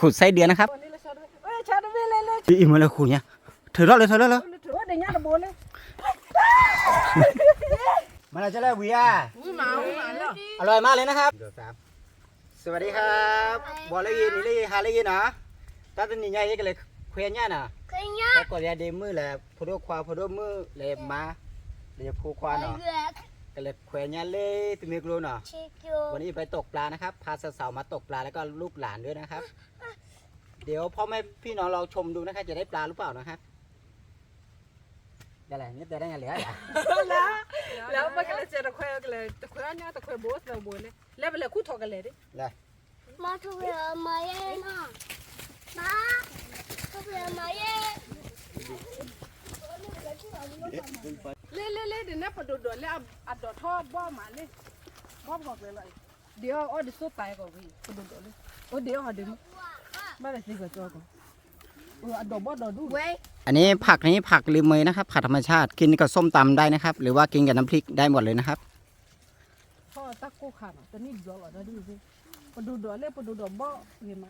ขุดไส้เดือนนะครับอิ่มเลยขุดเนี่ยเธอรอดเลยมันจะได้วีอาอร่อยมากเลยนะครับสวัสดีครับบอลเลยยินนี่เลยหาเลยยินนะตาตัวนี้ใหญ่ก็เลยเคลียร์เนี่ยนะแล้วก็เรียเดมือแหละพอดูควาพอดูมือเลยมาเดี๋ยวพูควาเนาะก็เลยเคลียร์เนี่ยเลยตัวมีกลัวเนาะวันนี้ไปตกปลานะครับพาสาวๆมาตกปลาแล้วก็ลูกหลานด้วยนะครับเดี๋ยวพ่อแม่พี่น้องเราชมดูนะครับจะได้ปลาหรือเปล่านะครับอะไรนี่ได้ไงเหลือแล้วมันก็เลยเจอตะแคงกันเลยตะแคงเนี่ยตะแคงโบสเราโบนเลยแล้วไปเลยคู่ถอกันเลยดิมาทุเรียนมาเย่น่ะมาทุเรียนมาเย่เล่เดี๋ยวนี้พอโดดแล้วอัดดอท่อบ่อมาเลยบ่อบอกเลยเดี๋ยวอ๋อเดี๋ยวสู้ตายก่อนพี่พอโดดเลยโอ้เดี๋ยวหาดึงไม่ได้สิกระจอกอัดดอกบ่อดอดูอันนี้ผักลืมเมยนะครับผักธรรมชาติกินกับส้มตำได้นะครับหรือว่ากินกับน้ำพริกได้หมดเลยนะครับพ่อตะกูขาดแต่นี่ดอกอะไรดูสิพอดูดอกเลยพอดูดอกบ่อเห็นไหม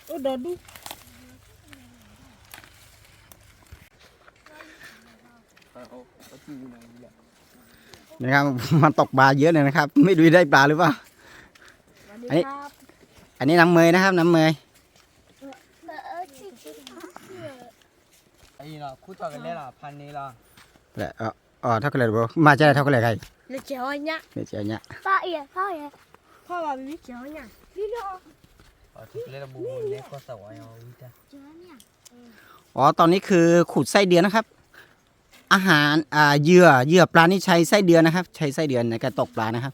โอ้ดอกดูนะครับมันตกปลาเยอะเลยนะครับไม่ดูได้ปลาหรือเปล่าอันนี้น้ำเมยนะครับน้ำเมยไอ้เนาะคู่ต่อกันเลยล่ะพันนี้ล่ะแหละเท่ากันเลยบ่มาจะได้เท่ากันเลยใครเลยเจ้าเนี่ยเนี่ยเจ้าเนี่ยพ่อว่ามีเจ้าเนี่ยนี่เนาะทุกเล่นบูเล็กก็สวยเอาวิจารตอนนี้คือขูดไส้เดือนนะครับอาหารเหยื่อปลานี่ใช้ไส้เดือนนะครับใช้ไส้เดือนในการตกปลานะครับ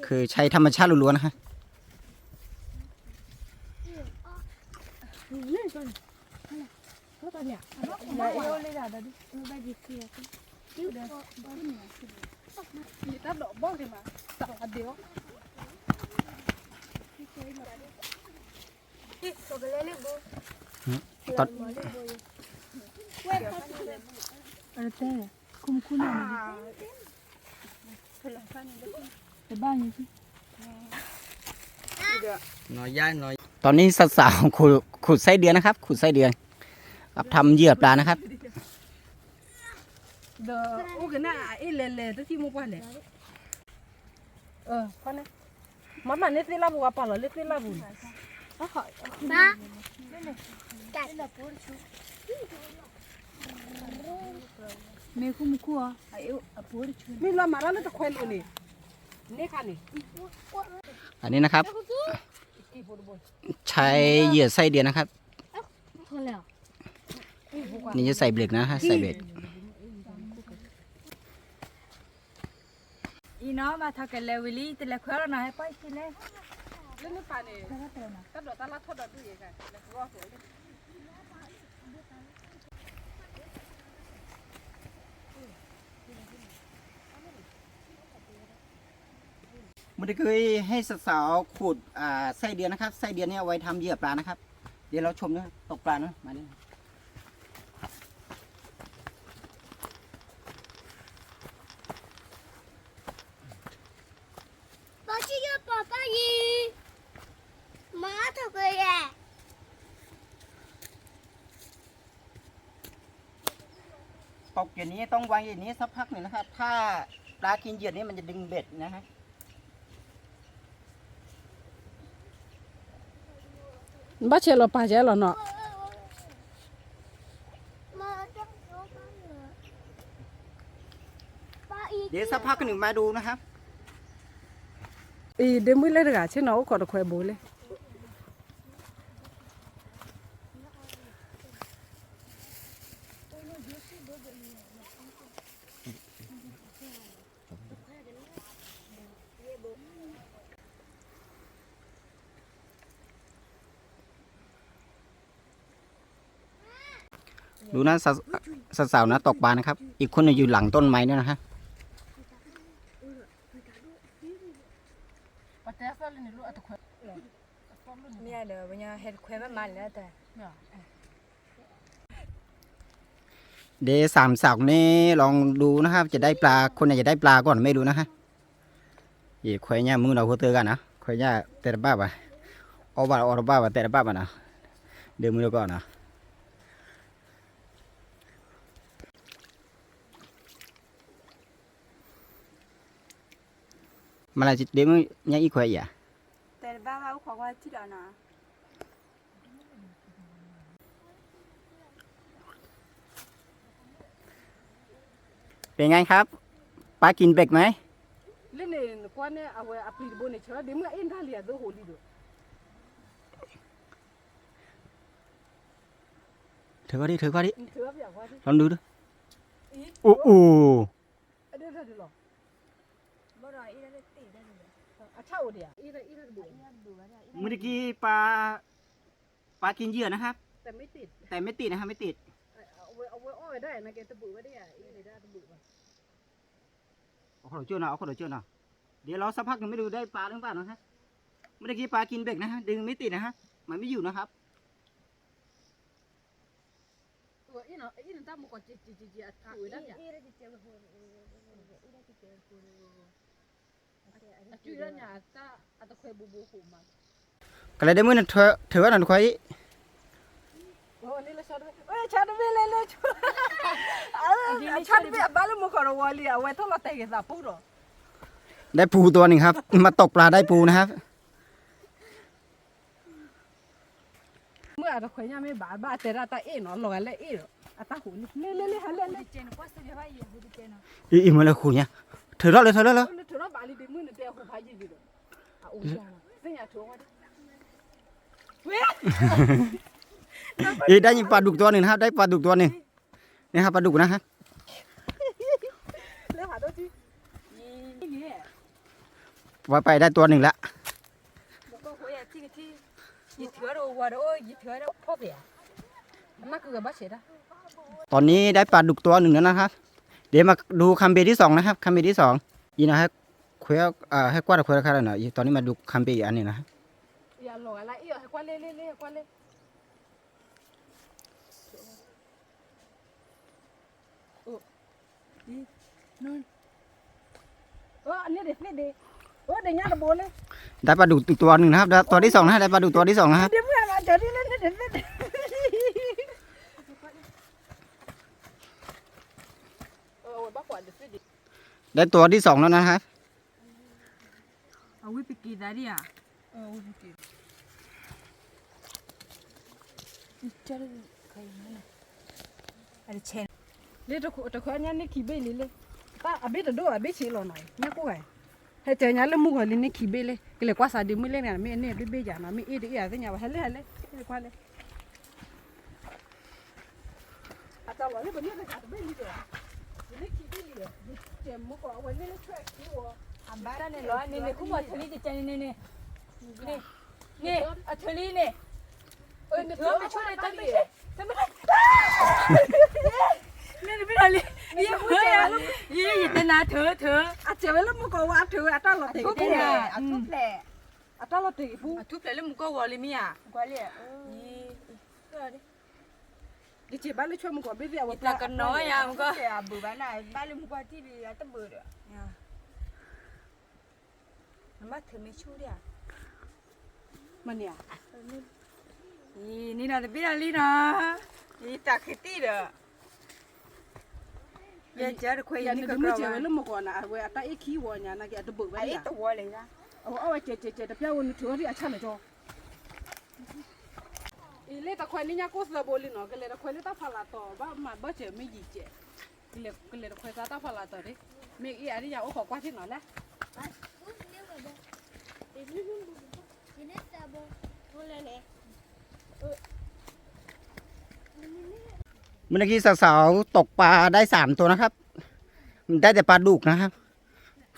คือใช้ธรรมชาติล้วนๆนะครับตัดดอกบ้องขึ้นมาตัดอันเดียวตอนอะไรแต่คุ้มแต่บ้านยังสิน้อยย่ายน้อยตอนนี้สาวๆขูดไส้เดือนนะครับขูดไส้เดือนกับทำเหยื่อปลานะครับเดี๋ยวโอ้กันนะไอ้เล่ตัวที่มุกว่าเล่พอนะมันเล็กที่ลาบัวปลาเล็กที่ลาบุญมากัดมีคุ้มคั่วไอ้มีลามาแล้วจะควันเลยนี่ค่ะนี่อันนี้นะครับใช้เหยื่อไส้เดือนนะครับนี่จะใส่เบรกนะฮะใส่เบรกอีน้องมาทำกันแล้ววิลลี่แต่ละคนเราหน่อยไปกินเลยเล่นปลาเนี่ยก็โดดตลาดทอดดูยังไงแล้วก็สวยมันเคยให้สาวๆขูดไส้เดือนนะครับไส้เดือนนี่เอาไว้ทำเหยื่อปลานะครับเดี๋ยวเราชมนะตกปลานะมาดิป้าชื่อป้ายีมาถูกเลยตกอย่างนี้ต้องวางอย่างนี้สักพักหนึ่งนะครับถ้าปลากินเหยื่อนี้มันจะดึงเบ็ดนะฮะบ้าเชลล์ปลาเจลล์เนาะเดี๋ยวสักพักหนึ่งมาดูนะครับเดี๋ยวมือเล่นกันเช่นน้องขอตะไคร้บุเลยดูนะสาวๆนะตกปลานะครับอีกคนอยู่หลังต้นไม้ด้วยนะฮะเนี่ยเดี๋ยววันนี้เห็ดแควมันมันแล้วแต่เดี๋ยวสาวนี่ลองดูนะครับจะได้ปลาคนไหนจะได้ปลาก่อนไม่รู้นะฮะ อีควายเนี่ยมึงเราหัวเตือกันนะควายเนี่ยแต่ละบ้าป่ะเอาบ้าเอาบ้าป่ะแต่ละบ้าป่ะนะเดี๋ยวมึงเราก่อนนะมาละจิเดี๋ยวมึงเนี่ยอีควายอ่ะ แต่บ้านเขาขอว่าที่เดียวนะ เป็นไงครับปลากินเบ็กไหม เล่นเนี่ยกว่าเนี่ยเอาไว้อภิบนเนี่ยเชื่อเดี๋ยวมึงเอ็นท่าเรียดดูโหดีดู เธอก็ดิ เชื่อแบบว่าที่ ลองดูดูโอ้โห เดี๋ยวดูหรอ บ่รออีนั่นตีได้เลย เช่าเดี๋ยวอีนั่นดู เมื่อกี้ปลากินเหยื่อนะครับ แต่ไม่ติด แต่ไม่ติดนะครับไม่ติด เอาไว้อ้อยได้นะแกตะบุไว้ได้อ่ะอีได้ตะบุอ่ะ เอาขนมเจือหน่อยเอาขนมเจือหน่อยเดี๋ยวเราสักพักหนึ่งไม่ดูได้ปลาหรือเปล่านะครับเมื่อกี้ปลากินเบ็กนะฮะดึงไม่ติดนะฮะมันไม่อยู่นะครับ อีเนาะอีนั่นตามมุกจีอ่ะคุยได้เนี่ย อีได้จะเจอคนอีได้จะเจอคน จุดนั้นเนี่ยถ้าอัตเคยบูหูมัน ก็เลยได้มื้อนั้นเธอว่านั่นควาย โอ้นี่เลยชาดเอ้ยชาดเวเลยชาดเวบ้านลูกมุขเราวอลีเอาไว้ทั้งหมดแต่กี่ตาปูหรอ ได้ปูตัวหนึ่งครับ มาตกปลาได้ปูนะครับ เมื่ออัตเคยเนี่ยไม่บ้าแต่ละตาเอ็นเนาะลอยเลยเอ็นอัตหูนี่เล่ฮันเล่ เจนก็เสียว่าอยู่ที่เจน อีมาเลยคุณเนี่ยเธอรอดเลย เถื่อนบาลีดีมือเนี่ยเดี๋ยวหูพายยืดเลยอ่ะอุ้ยเสียถั่วมาดิ อีได้ยิงปลาดุกตัวหนึ่งนะครับได้ปลาดุกตัวหนึ่งนี่ครับปลาดุกนะครับ เลี้ยงหาตัวจีนี่ ว่าไปได้ตัวหนึ่งละ บุกก็คุยที่ยี่เถื่อเราว่าโอ้ยยี่เถื่อเราพ่อเบี้ย มาคือกับบ้าเฉดอ่ะ ตอนนี้ได้ปลาดุกตัวหนึ่งแล้วนะครับ เดี๋ยวมาดูคัมเบที่สองนะครับคัมเบที่สองอีนะครับคุยให้กว้างคุยราคาหน่อยตอนนี้มาดูคัมเบอีกอันหนึ่งนะครับ อย่าหลอกอะไรอีกให้กว่าเล่กว่าเล่นู่นอันนี้เด็ดนี่เด็ดเดี๋ยวย่าตะโบเลย ได้ปลาดุกอีกตัวหนึ่งนะครับตัวที่สองนะได้ปลาดุกตัวที่สองนะครับ เดี๋ยวเพื่อนมาเจอที่นั่นเด็ดบ้ากว่าเด็ดสิ ได้ตัวที่สองแล้วนะครับ เอาวิปกี้ได้ดิอ่ะ เจอใครนี่อะไรเชน เลี้ยตะขวานยันนี่ขี้เบ้เลยป้าอาเบ้ตะดูอาเบ้ชีหล่อหน่อยเนี่ยกูไงให้เจอยันเล่มุกเลยนี่ขี้เบ้เลยก็เลยกว่าสาดีมือเล่นเนี่ยไม่เนี่ยเบ้จานะไม่อีเดียแต่เนี่ยว่าเฮ้ยกว่าเลยอาจารย์ว่าเนี่ยแบบนี้ก็จะเบ้เลยนี่ขี้เบ้เลยเจ็บมุกเอาไว้เล่นช่วยขี้วัว อันบ้านเนี่ยร้อยนี่คุ้มว่าทะเลจะเจนนี่อัทะเลนี่เธอไม่ช่วยทำไม่ได้ทำไม่ได้นี่ไม่ได้เลยยี่ห้อยี่แต่นาเธอ อาเจ็บแล้วมุกเอาว่าถืออาจารย์เราติด ทุบแหละทุบแหละ อาจารย์เราติดผู้ ทุบแหละแล้วมึงก็วอลเลยมี่อ่ะกว่าเลยดิเจ็บบ้านเลยช่วยมุกเอาเบ้เอา แต่กันน้อยอ่ะมึงก็เบื่อบ้านไหนบ้านเลยมึงก็ที่ดีต้องเบื่ออ่ะมาเธอไม่ช่วยอ่ะ มันเนี่ย นี่นะแต่พี่อาลีนะนี่ตาคิดตีเด้อยังเจอคุย ยัน นี่ นี่ ก็ ก็ ไม่ ไม่ เจ เจ็ อบ แล้วมุกเอานะเว้ยอาจารย์ไอ้ขี้วัวเนี่ยนะแกจะบุกไว้ ไอ้ เนี่ย ตัวเลยนะ เอาไว้เจ็ดแต่เพี้ยวันนี้ถือว่าที่อาชันเลยจ้ะอีเล่ตะควายนี่ยากูสระบลินเนาะก็เลยตะควายนี่ตาพลาต่อว่ามาบ่เจ็บไม่ยีเจ็บก็เลยตะควายตาพลาต่อดิเมฆอีอันนี้ยาโอ้ขอกว่าที่หน่อยละ เมื่อกี้สาวๆตกปลาได้3ตัวนะครับได้แต่ปลาดุกนะครับ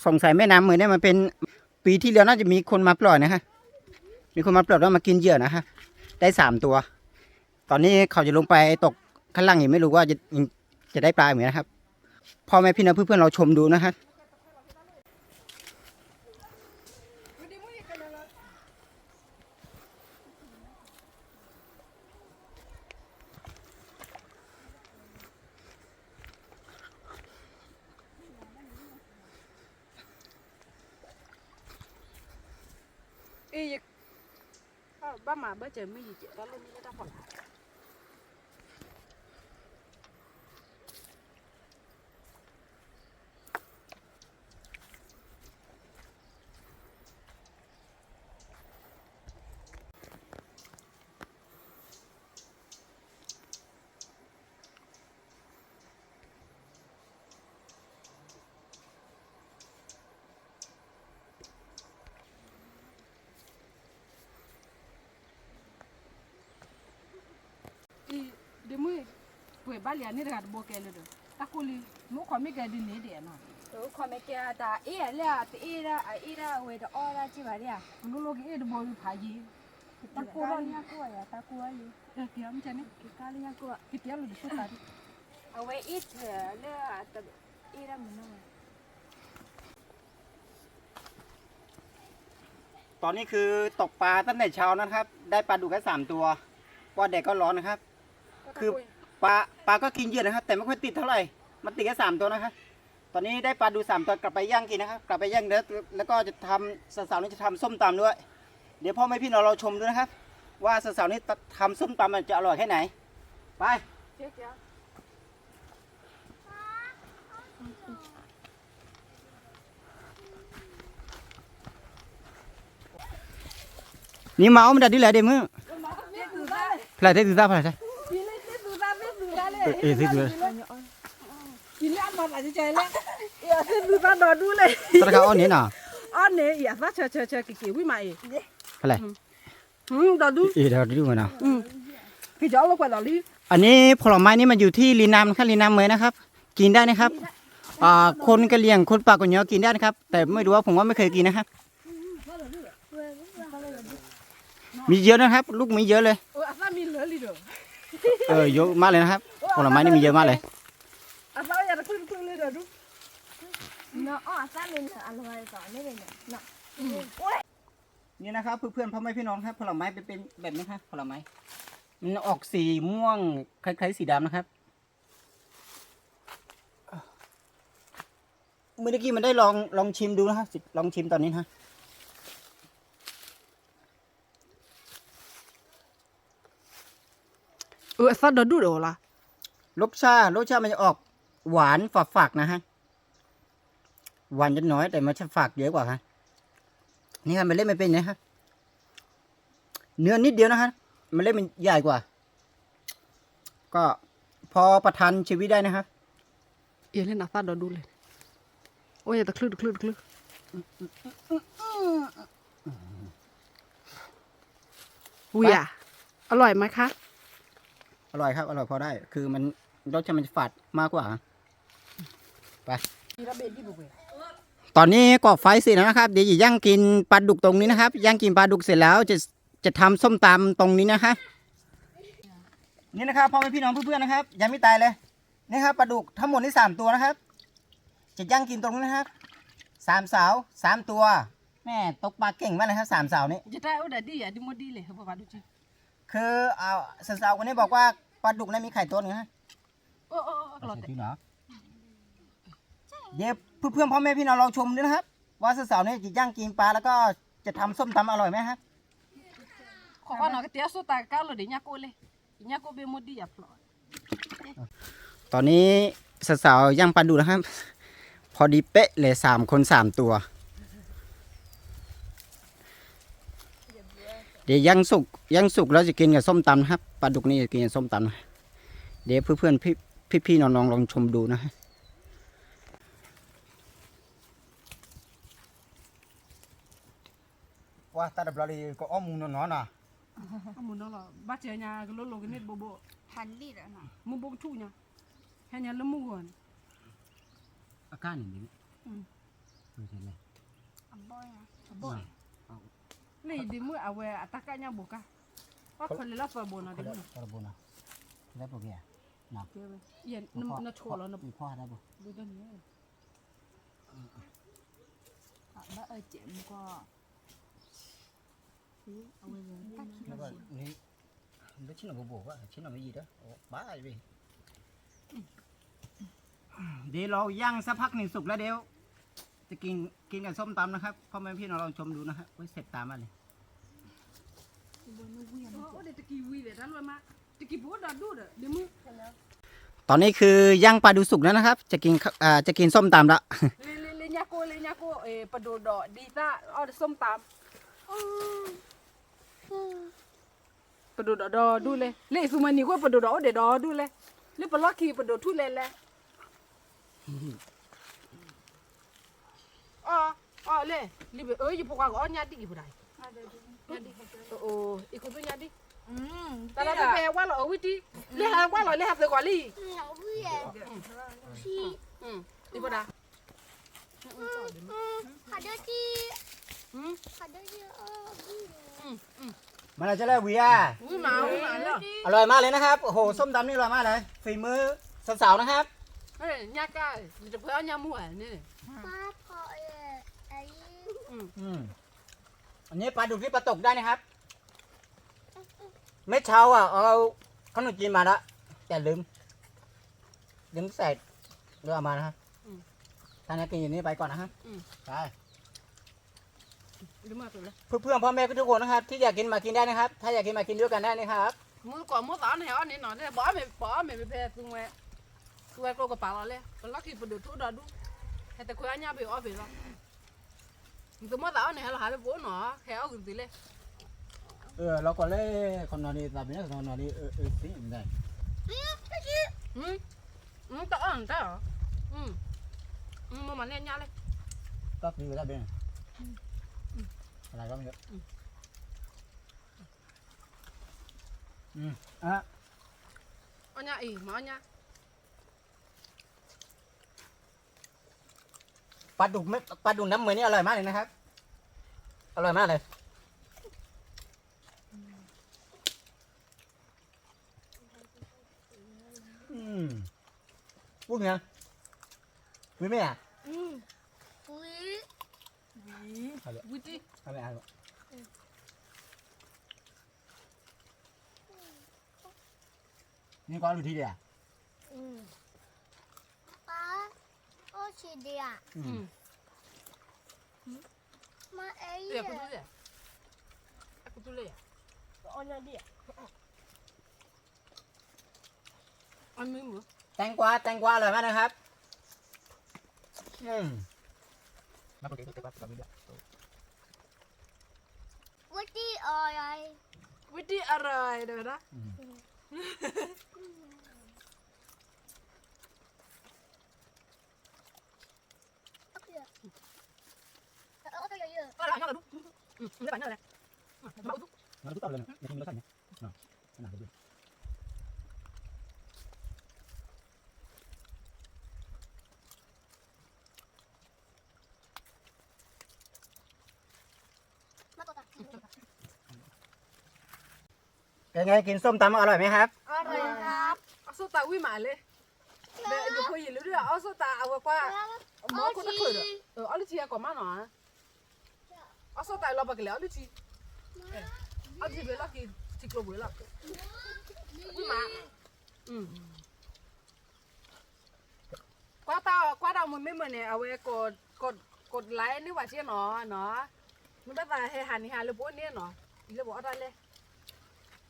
สงสัยแม่น้ำเหมือนเนี่ยมันเป็นปีที่แล้วน่าจะมีคนมาปล่อยนะฮะมีคนมาปล่อยแล้วมากินเหยื่อนะฮะได้3ตัว ตอนนี้เขาจะลงไปตกข้างล่างอีกไม่รู้ว่าจะได้ปลาเหมือนนะครับพ่อแม่พี่น้องเพื่อนๆเราชมดูนะครับ บ้ามาบ้าเจอไม่ยี่เจแล้วลูกนี่ได้ผล เดี๋ยวมึงป่วยบ้านเลี้ยนี่ระดับโบเกลเลยตะกุลีมุขมีแกดินนี่เดียนะ 都看没见啊？但一了，一了，一了，为了二了，几万的。 ลูกลูกเอ็ดบอลพายี ตะกูร้อนยังกลัว呀，ตะกูอะไร เกี่ยวมันจะนี่ กาลียังกลัว กี่เตี้ยลูกสุดตาดิ เอาไว้อีเถอะเลือแต่อีละมันน้อย ตอนนี้คือตกปลาตั้งแต่เช้านะครับ ได้ปลาดุกแค่3 ตัวว่าแดดก็ร้อนนะครับ คือปลาก็กินเยอะนะครับ แต่ไม่ค่อยติดเท่าไหร่มันติดแค่3 ตัวนะครับ ตอนนี้ได้ปลาดู3 ตัวกลับไปย่างกินนะครับ กลับไปย่างแล้วก็จะทำสาวๆนี้จะทำส้มตำด้วย เดี๋ยวพ่อแม่พี่น้องเราชมด้วยนะครับ ว่าสาวๆนี้ทำส้มตำมันจะอร่อยแค่ไหนไป เจ๊เจ๊ นี่เมามันดัดดิแหละเดมือพลายเทถือตาพลายใช่ กินเลยเจ๊ดูตาไม่ดูตาเลย เออถือ กินเลยอันมันอาจจะใจแล้วเออเจ๊ดูตาดอดูเลย ตะกาอ้อนนี้น่ะ อ๋อเนี่ยอย่าซะเชกี่วิ่งมาเอง พลาย ดอดู เดี๋ยวดูมันนะ พี่จ้าลูกไปดอลี อันนี้ผลไม้นี่มันอยู่ที่ลีนามนะครับลีนามเมยนะครับ กินได้นะครับคนกะเหรี่ยงคนปากกะเหนียวกินได้นะครับ แต่ไม่รู้ว่าผมว่าไม่เคยกินนะครับ มีเยอะนะครับ ลูกมีเยอะเลย เอออาซามีเหลือลีเด้อ เยอะมากเลยนะครับผลไม้นี่มีเยอะมากเลย อาซาอย่าตะคุ่เลยเด้อดู เนาะอ๋อซ้ำเป็นอร่อยก่อนนี่เลยเนาะ นี่นะครับเพื่อนๆพ่อแม่พี่น้องครับผลไม้เป็นแบบนี้ครับผลไม้มันออกสีม่วงคล้ายๆสีดำนะครับเมื่อกี้มันได้ลองชิมดูนะครับลองชิมตอนนี้นะ เอออาซาดอดูเด้อล่ะ รสชาติมันจะออกหวานฝากๆนะฮะหวานนิดน้อยแต่มันจะฝากเยอะกว่าฮะนี่ครับมันเล่นไม่เป็นนะครับเนื้อนิดเดียวนะฮะมันเล่นมันใหญ่กว่า ก็พอประทันชีวิตได้นะครับ เอเล่นอาซาดอดูเลยโอ้ยอย่าตะคลื่นอุ้ยอ่ะอร่อยไหมคะ อร่อยครับอร่อยพอได้ คือมันรสชาติมันจะฝาดมากกว่าไปตอนนี้ก่อไฟเสร็จแล้วนะครับเดี๋ยวจะย่างกินปลาดุกตรงนี้นะครับย่างกินปลาดุกเสร็จแล้วจะทำส้มตำตรงนี้นะคะนี่นะครับพ่อแม่พี่น้องเพื่อนๆนะครับยังไม่ตายเลยนี่ครับปลาดุกทั้งหมดนี่3 ตัวนะครับ จะย่างกินตรงนี้นะครับ3 สาว3 ตัวแม่ตกปลาเก่งมากเลยครับ3 สาวนี้ จะได้เอาแต่ดีอ่ะดิโมดีเลยครับพ่อปาดูจิ คือสาวๆคนนี้บอกว่าปลาดุกนั้นมีไข่ต้นนะฮะ โอ้กระโดด พี่เนาะเดี๋ยวเพื่อนๆพ่อแม่พี่น้องลองชมด้วยนะครับว่าสาวๆนี้จะย่างกินปลาแล้วก็จะทำส้มตำอร่อยไหมครับ ขอว่าหน่อยก็เตี้ยสุดตาก้าวเลยเดี๋ยวยาโกเลยยาโกเบโมดีอ่ะพลอย ตอนนี้สาวๆย่างปลาดุกนะครับ พอดีเป๊ะเลย3 คน 3 ตัว เดี๋ยวย่างสุกแล้วจะกินกับส้มตำนะครับปลาดุกนี่จะกินกับส้มตำนะเดี๋ยวเพื่อนๆพี่ๆน้องๆลองชมดูนะฮะว่าตาดับลาดีก็อ้อมูนนอนน่ะ อามุนนั่นหรอบ้าเจียเนี่ยก็โลกันนิดโบ พันลิตรอ่ะเนาะ มุบทุ่งเนี่ยแค่เนี่ยละมุก่อน อาการอย่างนี้ อ่ะบ่อยอ่ะบ่อย เลยดิมือเอาไว้ตะกะเนี่ยบุกะว่าคนเลยละฝาบนนะดิมือ พอระบุนะได้ปะเบี้ยนะ เดี๋ยวเย็นน้ำโชว์แล้วนะ มีพ่อได้ปะ ดูด้านนี้ อ่ะบ่เจ็บก็เอาไว้เลยตักขี้ แล้วก็นี่ไม่ชิ้นหนูบอกว่าชิ้นหนูไม่ยีเด้อโอ้บ้าไปเดี๋ยวเราย่างสักพักหนึ่งสุกแล้วเดี๋ยวจะกินกับส้มตำนะครับพ่อแม่พี่น้องลองชมดูนะครับไว้เสร็จตามมาเลย โอ้เด็กตะกี้วีเด็ดนั่นเลยมาตะกี้บัวดาดูเด้อเดี๋ยวมึง ตอนนี้คือย่างปลาดูสุกแล้วนะครับ จะกินส้มตำละ เลยญาโกปลาโดดอดีต้าเอาส้มตำปลาโดดอดูเลยเลยสุมานี่ก็ปลาโดดอเด็ดอดูเลยเลยปลาล็อกกี้ปลาโดดทุเรศเลยอ๋อเลยรีบอยู่พวกเราญาติอีกผู้ใดโอ้อีกคนตัวญาติแต่เราไปแปลว่าเราวิธีเรียกว่าเราเรียกเลยกว่าลี่ 鸟不远，鸡， อีกผู้ใด 好的鸡，好的鸡，哦， มันจะเล่วีอ่ะ อุ้ยหมาแล้ว อร่อยมากเลยนะครับโอ้โหส้มตำนี่อร่อยมากเลยฝีมือสาวๆนะครับ เฮ้ยญาติก้าจะเพื่อนญาหมู่นี่ 八跑耶，哎， อันนี้ปลาดุกที่ปลาตกได้นะครับเมื่อเช้าอ่ะเอาขนมจีนมาละแต่ลืมใส่เรือมานะครับท่านนี้กินอย่างนี้ไปก่อนนะครับไป ดูมาตัวเลย เพื่อนๆพ่อแม่ทุกคนนะครับที่อยากกินมากินได้นะครับ ถ้าอยากกินมากินด้วยกันได้นะครับ มือก่อนมือตาเนี่ยอันนี้หน่อยเนี่ยบ่ไม่ไปแพ้ตัวก็กระเป๋าเลยก็ลักกี้ปดูทุกดอดูแต่คุยอันนี้ไปออฟฟิศแล้วตัวมือตาเนี่ยเราหาไปโบ้หนอแค่เอาขึ้นตีเลย เราก็เล่คนนอนดีแบบนี้คนนอนดีสิได้ ต่อได้เหรอมันเนี่ยยาเลย ก็ดีแล้วเป็นอะไรก็ไม่เยอะอันนี้อีมาอันนี้ ปลาดุกน้ำเหมือนนี่อร่อยมากเลยนะครับอร่อยมากเลยพูดไงวิไม่อ่ะ 喂， วิธี อะไรอ่ะนี่ก็รู้ที่เดียว 爸，我吃的呀，妈哎 เดี๋ยว 呀 กูดูเลยอันนี้อันมือ แตงกวาอร่อยมากนะครับมาปกติแตงกวาแบบนี้ด้วย 我的哎呀， วิธีอะไรเดี๋ยวนะ 哦，这个有， อะไรอะไรดูไม่ได้อะไรมาดู มาทุกตอนเลยนะกินรสชาติเนี่ยขนาดดู 妈多大？ เป็นไงกินส้มตำอร่อยไหมครับ อร่อยครับเอาโซตาวิมาเลยเดี๋ยวอยู่คุยอยู่เรื่อยเอาโซตาเอากว่าหมอคนตะคุยเอาลูกชีก่อนมาหน่อยเอาโซตาเราไปกันแล้วลูกชีเอาลูกชีไปแล้วกินชิคโลบุยแล้ววิมากว่าเรามันไม่เหมือนเนี่ยเอาไว้กดไลค์นี่ว่าเชี่ยหนอมันได้แต่ให้หันเลยพวกนี้หนอเลยบอกอะไรเลย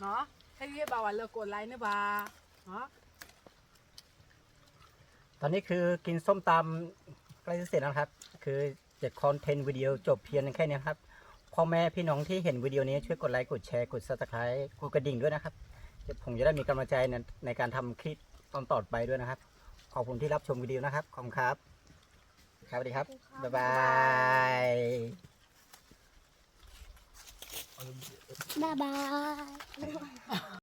เนาะให้เรียกบ่าวเรากดไลค์นี่บ่าเนาะ ตอนนี้คือกินส้มตำใกล้จะเสร็จแล้วครับคือจะคอนเทนต์วิดีโอจบเพียงแค่นี้ครับพ่อแม่พี่น้องที่เห็นวิดีโอนี้ช่วยกดไลค์กดแชร์กด Subscribe กดกระดิ่งด้วยนะครับผมจะได้มีกำลังใจในการทำคลิปตอนต่อไปด้วยนะครับขอบคุณที่รับชมวิดีโอนะครับขอบคุณครับสวัสดีครับบ๊ายบาย 拜拜。